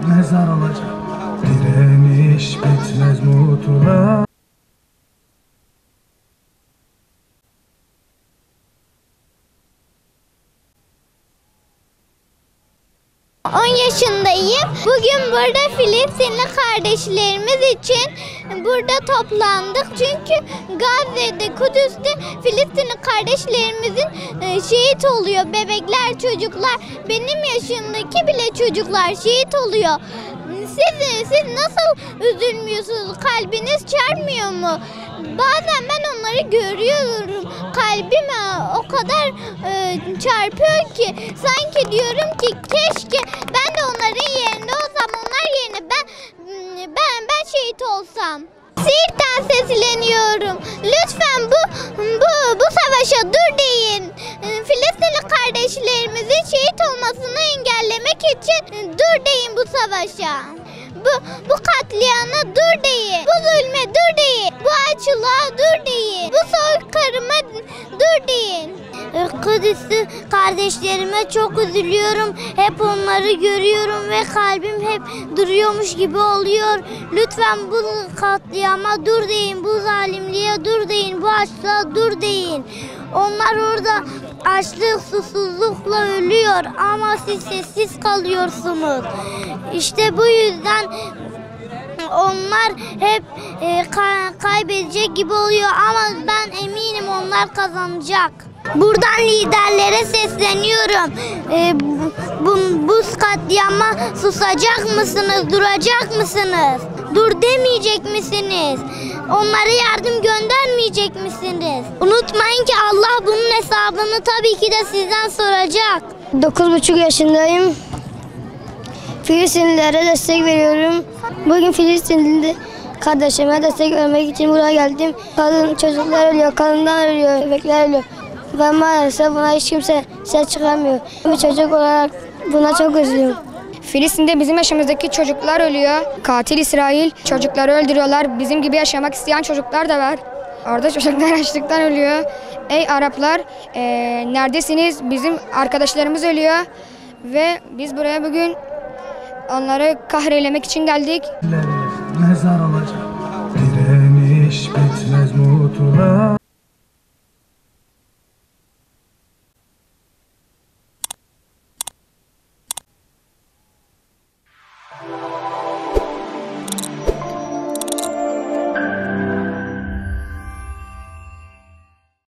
mezar olacak. Direniş bitmez mutluğa. 10 yaşındayım. Bugün burada Filistinli kardeşlerimiz için burada toplandık. Çünkü Gazze'de, Kudüs'te Filistinli kardeşlerimizin şehit oluyor. Bebekler, çocuklar, benim yaşımdaki bile çocuklar şehit oluyor. Siz nasıl üzülmüyorsunuz? Kalbiniz çarpmıyor mu? Bazen ben onları görüyorum. Kalbim o kadar çarpıyor ki sanki diyorum ki keşke ben de onların yerinde olsam. Onlar yerine ben şehit olsam. Siirt'ten sesleniyorum. Lütfen bu savaşa dur deyin. Filistinli kardeşlerimizin şehit olmasını engellemek için dur deyin bu savaşa. Bu katliana dur deyin. Bu zulme dur deyin. Bu açlığa dur deyin. Bu soykırıma dur deyin. Kudüs'lü kardeşlerime çok üzülüyorum. Hep onları görüyorum ve kalbim hep duruyormuş gibi oluyor. Lütfen bu katliama dur deyin. Bu zalimliğe dur deyin. Bu açlığa dur deyin. Onlar orada açlık, susuzlukla ölüyor ama siz sessiz kalıyorsunuz. İşte bu yüzden onlar hep kaybedecek gibi oluyor ama ben eminim onlar kazanacak. Buradan liderlere sesleniyorum. Bu katliama susacak mısınız, duracak mısınız? Dur demeyecek misiniz? Onlara yardım göndermeyecek misiniz? Unutmayın ki Allah bunun hesabını tabii ki de sizden soracak. 9,5 yaşındayım. Filistinlilere destek veriyorum. Bugün Filistinli kardeşime destek vermek için buraya geldim. Çocuklar ölüyor, kadınlar ölüyor, bebekler ölüyor. Ve maalesef buna hiç kimse ses çıkarmıyor. Bir çocuk olarak buna çok üzülüyorum. Filistin'de bizim yaşımızdaki çocuklar ölüyor. Katil İsrail çocukları öldürüyorlar. Bizim gibi yaşamak isteyen çocuklar da var. Orada çocuklar açlıktan ölüyor. Ey Araplar, neredesiniz? Bizim arkadaşlarımız ölüyor. Ve biz buraya bugün onları kahrelemek için geldik.